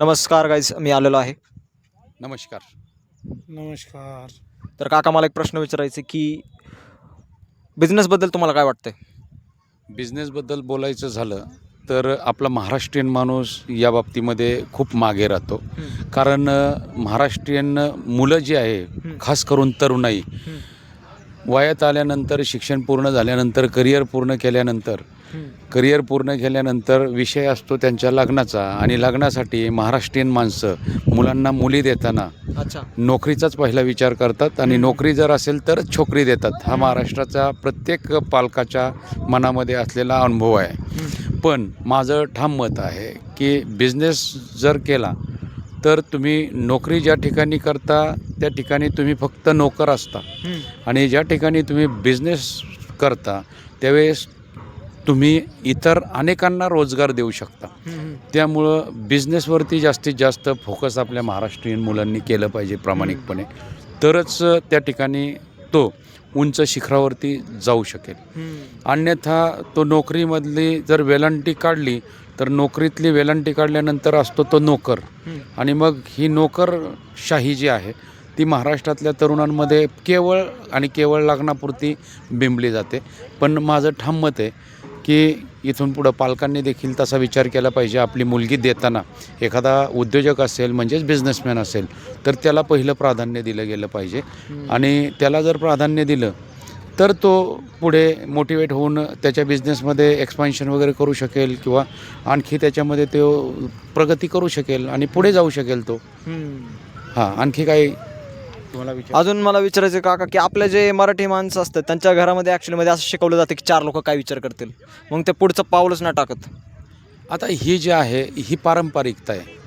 नमस्कार गाईज, मी आलेलो आहे. नमस्कार. नमस्कार. तर काका, मला एक प्रश्न विचारायचा की बिझनेसबद्दल तुम्हाला काय वाटतंय? बिझनेसबद्दल बोलायचं झालं तर आपला महाराष्ट्रीयन माणूस या बाबतीमध्ये खूप मागे राहतो. कारण महाराष्ट्रीयन मुलं जी आहे, खास करून तरुणाई, वयात आल्यानंतर शिक्षण पूर्ण झाल्यानंतर करिअर पूर्ण केल्यानंतर विषय असतो त्यांच्या लग्नाचा. आणि लग्नासाठी महाराष्ट्रीयन माणसं मुलांना मुली देताना अच्छा. नोकरीचाच पहिला विचार करतात. आणि नोकरी जर असेल तरच छोकरी देतात. हा महाराष्ट्राचा प्रत्येक पालकाच्या मनामध्ये असलेला अनुभव आहे. पण माझं ठाम मत आहे की बिझनेस जर केला तर तुम्ही नोकरी ज्या ठिकाणी करता त्या ठिकाणी तुम्ही फक्त नोकर असता. आणि ज्या ठिकाणी तुम्ही बिझनेस करता त्यावेळेस तुम्ही इतर अनेकांना रोजगार देऊ शकता. त्यामुळं बिझनेसवरती जास्तीत जास्त फोकस आपल्या महाराष्ट्रीयन मुलांनी केलं पाहिजे प्रामाणिकपणे. तरच त्या ठिकाणी तो उंच शिखरावरती जाऊ शकेल. अन्यथा तो नोकरीमधली जर वेलांटी काढली तर नोकरीतली वेलांटी काढल्यानंतर असतो तो नोकर. आणि मग ही नोकरशाही जी आहे ती महाराष्ट्रातल्या तरुणांमध्ये केवळ आणि केवळ लग्नापुरती बिंबली जाते. पण माझं ठाम मत आहे की इथून पुढं पालकांनी देखील तसा विचार केला पाहिजे. आपली मुलगी देताना एखादा उद्योजक असेल म्हणजेच बिझनेसमॅन असेल तर त्याला पहिलं प्राधान्य दिलं गेलं पाहिजे. आणि त्याला जर प्राधान्य दिलं तर तो पुढे मोटिवेट होऊन त्याच्या बिझनेसमध्ये एक्सपान्शन वगैरे करू शकेल किंवा आणखी त्याच्यामध्ये तो प्रगती करू शकेल आणि पुढे जाऊ शकेल तो. हां, आणखी काही तुम्हाला अजून मला विचारायचं काका की आपले जे मराठी माणसं असतात त्यांच्या घरामध्ये ॲक्च्युलीमध्ये असं शिकवलं जातं की 4 लोक काय विचार करतील, मग ते पुढचं पाऊलच नाही टाकत. आता ही जी आहे ही पारंपरिकता आहे.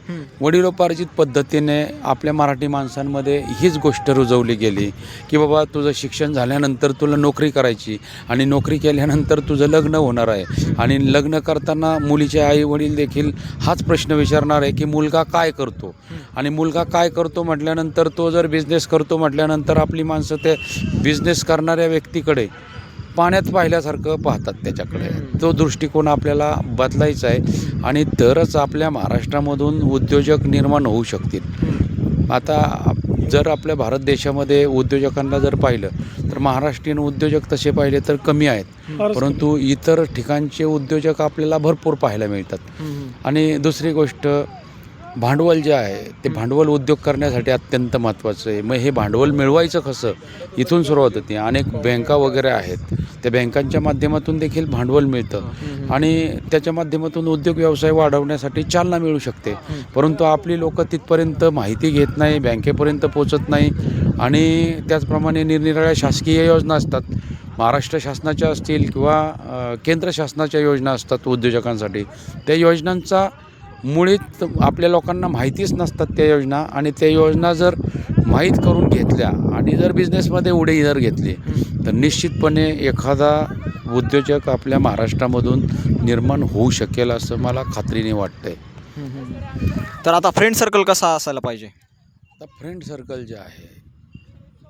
वडिलोपार्जित पद्धतीने आपल्या मराठी माणसांमध्ये हीच गोष्ट रुजवली गेली की बाबा तुझं शिक्षण झाल्यानंतर तुला नोकरी करायची आणि नोकरी केल्यानंतर तुझं लग्न होणार आहे. आणि लग्न करताना मुलीचे आई वडील देखील हाच प्रश्न विचारणार आहे की मुलगा काय करतो. आणि मुलगा काय करतो म्हटल्यानंतर तो जर बिझनेस करतो म्हटल्यानंतर आपली माणसं ते बिझनेस करणाऱ्या व्यक्तीकडे पाण्यात पाहिल्यासारखं पाहतात. त्याच्याकडे तो दृष्टिकोन आपल्याला बदलायचा आहे. आणि तरच आपल्या महाराष्ट्रामधून उद्योजक निर्माण होऊ शकतील. आता जर आपल्या भारत देशामध्ये उद्योजकांना जर पाहिलं तर महाराष्ट्रीयन उद्योजक तसे पाहिले तर कमी आहेत. परंतु इतर ठिकाणचे उद्योजक आपल्याला भरपूर पाहायला मिळतात. आणि दुसरी गोष्ट, भांडवल जे आहे ते भांडवल उद्योग करण्यासाठी अत्यंत महत्त्वाचं आहे. मग हे भांडवल मिळवायचं कसं, इथून सुरुवात होती. अनेक बँका वगैरे आहेत, त्या बँकांच्या माध्यमातून देखील भांडवल मिळतं आणि त्याच्या माध्यमातून उद्योग व्यवसाय वाढवण्यासाठी चालना मिळू शकते. परंतु आपली लोक तिथपर्यंत माहिती घेत नाही, बँकेपर्यंत पोचत नाही. आणि त्याचप्रमाणे निरनिराळ्या शासकीय योजना असतात, महाराष्ट्र शासनाच्या असतील किंवा केंद्र शासनाच्या योजना असतात उद्योजकांसाठी. त्या योजनांचा मुळीच आपल्या लोकांना माहितीच नसतात त्या योजना. आणि त्या योजना जर माहीत करून घेतल्या आणि जर बिझनेसमध्ये उडी जर घेतली तर निश्चितपणे एखादा उद्योजक आपल्या महाराष्ट्रामधून निर्माण होऊ शकेल असं मला खात्रीने वाटतंय. तर आता फ्रेंड सर्कल कसा असायला पाहिजे? आता फ्रेंड सर्कल जे आहे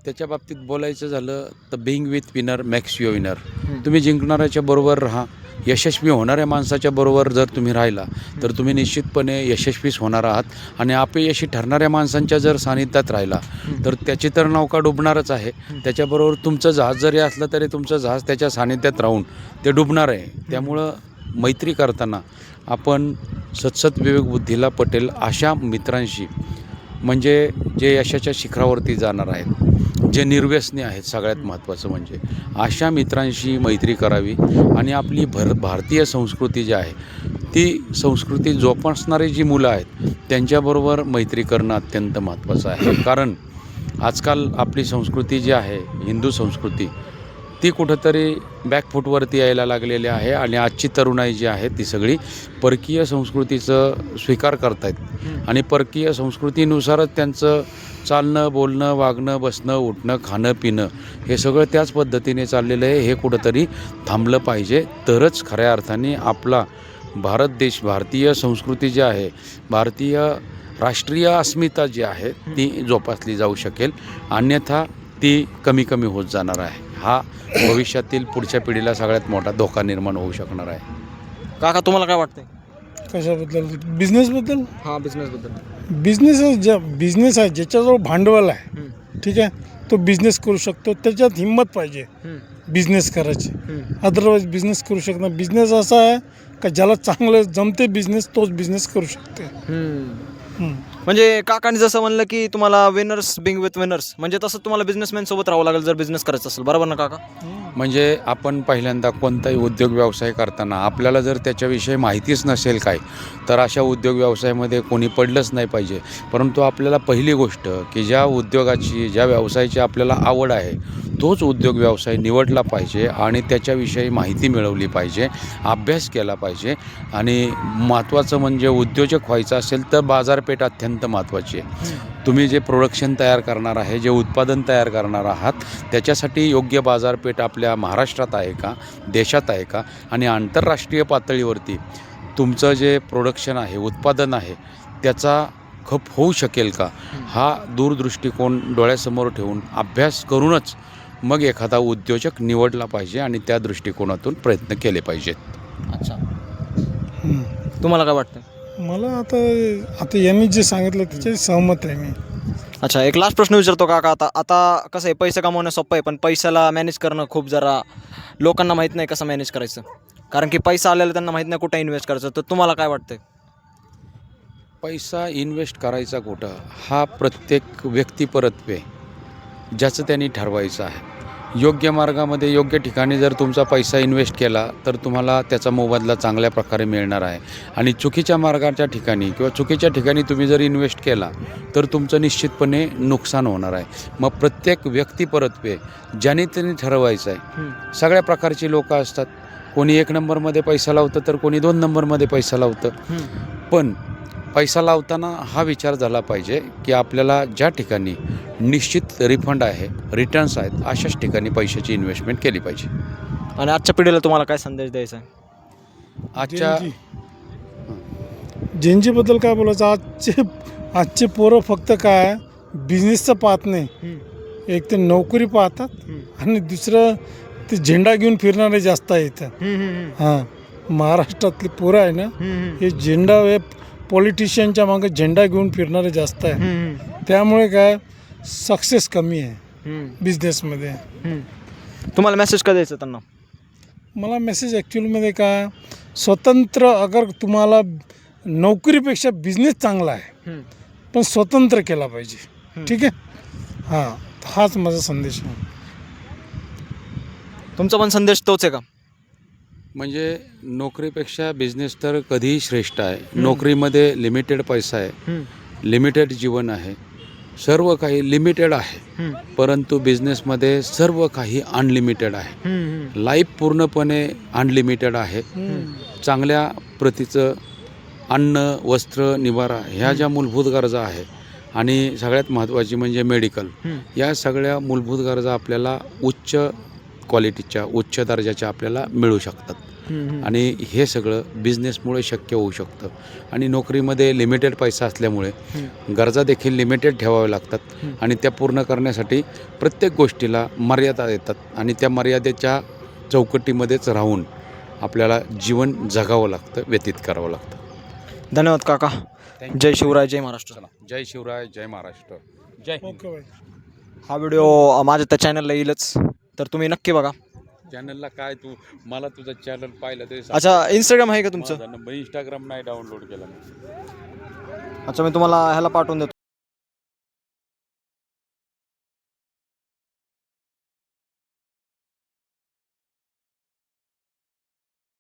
त्याच्या बाबतीत बोलायचं झालं तर being with winner makes you winner. तुम्ही जिंकणाऱ्याच्या बरोबर राहा. यशस्वी होणाऱ्या माणसाच्या बरोबर जर तुम्ही राहिला तर तुम्ही निश्चितपणे यशस्वीच होणार आहात. आणि अपयशी ठरणाऱ्या माणसांच्या जर सानिध्यात राहिला तर त्याची तर नौका डुबणारच आहे. त्याच्याबरोबर तुमचं जहाज जरी असलं तरी तुमचं जहाज त्याच्या सानिध्यात राहून ते डुबणार आहे. त्यामुळं मैत्री करताना आपण सतसत विवेक बुद्धीला पटेल अशा मित्रांशी, म्हणजे जे यशाच्या शिखरावरती जाणार आहेत, जे निर्व्यसनी आहेत, सगळ्यात महत्त्वाचं म्हणजे अशा मित्रांशी मैत्री करावी. आणि आपली भारतीय संस्कृती जी आहे ती संस्कृती जोपासणारी जी मुलं आहेत त्यांच्याबरोबर मैत्री करणं अत्यंत महत्त्वाचं आहे. कारण आजकाल आपली संस्कृती जी आहे, हिंदू संस्कृती, ती कुठंतरी बॅकफूटवरती यायला लागलेली आहे. आणि आजची तरुणाई जी आहे ती सगळी परकीय संस्कृतीचं स्वीकार करत आहेत. आणि परकीय संस्कृतीनुसारच त्यांचं चालणं, बोलणं, वागणं, बसणं, उठणं, खाणं, पिणं हे सगळं त्याच पद्धतीने चाललेलं आहे. हे कुठंतरी थांबलं पाहिजे. तरच खऱ्या अर्थाने आपला भारत देश, भारतीय संस्कृती जी आहे, भारतीय राष्ट्रीय अस्मिता जी आहे ती जोपासली जाऊ शकेल. अन्यथा ती कमी कमी होत जाणार आहे. हा भविष्यातील पुढच्या पिढीला सगळ्यात मोठा धोका निर्माण होऊ शकणार आहे. काका, तुम्हाला काय वाटतंय? कशाबद्दल? बिझनेसबद्दल. हां बिझनेसबद्दल. बिझनेस आहे ज्याच्याजवळ भांडवल आहे, ठीक आहे, तो बिझनेस करू शकतो. त्याच्यात हिंमत पाहिजे बिझनेस करायची. अदरवाईज बिझनेस करू शकत नाही. बिझनेस असा आहे का ज्याला चांगलं जमते बिझनेस तोच बिझनेस करू शकते. म्हणजे काकांनी जसं म्हणलं की तुम्हाला विनर्स बिंग विथ विनर्स, म्हणजे तसं तुम्हाला बिझनेसमॅन सोबत राहावं लागेल जर बिझनेस करायचा असेल, बरोबर ना काका? म्हणजे आपण पहिल्यांदा कोणताही उद्योग व्यवसाय करताना आपल्याला जर त्याच्याविषयी माहितीच नसेल काय, तर अशा उद्योग व्यवसायामध्ये कोणी पडलंच नाही पाहिजे. परंतु आपल्याला पहिली गोष्ट की ज्या उद्योगाची, ज्या व्यवसायाची आपल्याला आवड आहे तोच उद्योग व्यवसाय निवडला पाहिजे आणि त्याच्याविषयी माहिती मिळवली पाहिजे, अभ्यास केला पाहिजे. आणि महत्त्वाचं म्हणजे उद्योजक व्हायचं असेल तर बाजारपेठ अत्यंत महत्त्वाची आहे. तुम्ही जे प्रोडक्शन तयार करणार आहे, जे उत्पादन तयार करणार आहात, त्याच्यासाठी योग्य बाजारपेठ आपल्या महाराष्ट्रात आहे का, देशात आहे का, आणि आंतरराष्ट्रीय पातळीवरती तुमचं जे प्रोडक्शन आहे, उत्पादन आहे, त्याचा खप होऊ शकेल का, हा दूरदृष्टिकोन डोळ्यासमोर ठेवून अभ्यास करूनच मग एखादा उद्योजक निवडला पाहिजे आणि त्या दृष्टिकोनातून प्रयत्न केले पाहिजेत. अच्छा, तुम्हाला काय वाटतं? मला आता यांनी जे सांगितलं त्याच्याशी सहमत आहे मी. अच्छा, एक लास्ट प्रश्न विचारतो काका. आता कसं आहे, पैसे कमवणं सोपं आहे, पण पैशाला मॅनेज करणं खूप जरा लोकांना माहीत नाही कसं मॅनेज करायचं. कारण की पैसा आलेला त्यांना माहीत नाही कुठं इन्व्हेस्ट करायचं. तर तुम्हाला काय वाटतं? पैसा इन्व्हेस्ट करायचा कुठं हा प्रत्येक व्यक्तिपरत्वे ज्याचं त्यांनी ठरवायचं आहे. योग्य मार्गामध्ये योग्य ठिकाणी जर तुमचा पैसा इन्व्हेस्ट केला तर तुम्हाला त्याचा मोबदला चांगल्या प्रकारे मिळणार आहे. आणि चुकीच्या मार्गाच्या ठिकाणी किंवा चुकीच्या ठिकाणी तुम्ही जर इन्व्हेस्ट केला तर तुमचं निश्चितपणे नुकसान होणार आहे. मग प्रत्येक व्यक्तिपरत्वे ज्याने त्यांनी ठरवायचं आहे. सगळ्या प्रकारची लोकं असतात. कोणी 1 नंबरमध्ये पैसा लावतं तर कोणी 2 नंबरमध्ये पैसा लावतं. पण पैसा लावताना हा विचार झाला पाहिजे की आपल्याला ज्या ठिकाणी निश्चित रिफंड आहे, रिटर्न्स आहेत, अशाच ठिकाणी पैशाची इन्व्हेस्टमेंट केली पाहिजे. आणि आजच्या पिढीला तुम्हाला काय संदेश द्यायचा आहे? आजच्या जेनजीबद्दल काय बोलायचं? आजचे पोरं फक्त काय बिझनेसचं पाहत नाही. एक तर नोकरी पाहतात आणि दुसरं ते झेंडा घेऊन फिरणारे जास्त आहेत. महाराष्ट्रातली पोरं आहे ना, हे झेंडा हे पॉलिटिशियनच्या मागे झेंडा घेऊन फिरणारे जास्त आहे. त्यामुळे काय सक्सेस कमी आहे बिझनेसमध्ये. तुम्हाला मेसेज काय द्यायचं त्यांना? मला मेसेज ॲक्च्युअलमध्ये काय, स्वतंत्र, अगर तुम्हाला नोकरीपेक्षा बिझनेस चांगला आहे पण स्वतंत्र केला पाहिजे. ठीक आहे, हाच माझा संदेश आहे. तुमचा पण संदेश तोच आहे का? म्हणजे नोकरीपेक्षा बिझनेस तर कधीही श्रेष्ठ आहे. नोकरीमध्ये लिमिटेड पैसा आहे, लिमिटेड जीवन आहे, सर्व काही लिमिटेड आहे. परंतु बिझनेसमध्ये सर्व काही अनलिमिटेड आहे. लाईफ पूर्णपणे अनलिमिटेड आहे. चांगल्या प्रतीचं अन्न, वस्त्र, निवारा ह्या ज्या मूलभूत गरजा आहे आणि सगळ्यात महत्त्वाची म्हणजे मेडिकल, या सगळ्या मूलभूत गरजा आपल्याला उच्च क्वालिटीच्या, उच्च दर्जाच्या आपल्याला मिळू शकतात. आणि हे सगळं बिझनेसमुळे शक्य होऊ शकतं. आणि नोकरीमध्ये लिमिटेड पैसा असल्यामुळे गरजा देखील लिमिटेड ठेवाव्या लागतात आणि त्या पूर्ण करण्यासाठी प्रत्येक गोष्टीला मर्यादा येतात आणि त्या मर्यादेच्या चौकटीमध्येच राहून आपल्याला जीवन जगावं लागतं, व्यतीत करावं लागतं. धन्यवाद काका. जय शिवराय, जय महाराष्ट्र. जय शिवराय, जय महाराष्ट्र, जय हिंद. Okay bye. हा व्हिडिओ माझ्या त्या चॅनलला येईलच, तर तुम्ही नक्की बघा. चॅनलला काय, तू मला तुझं चॅनल पाहिलं तरी अच्छा, इंस्टाग्राम आहे का तुमचं? इंस्टाग्राम नाही डाउनलोड केला. अच्छा, मी तुम्हाला ह्याला पाठवून देतो.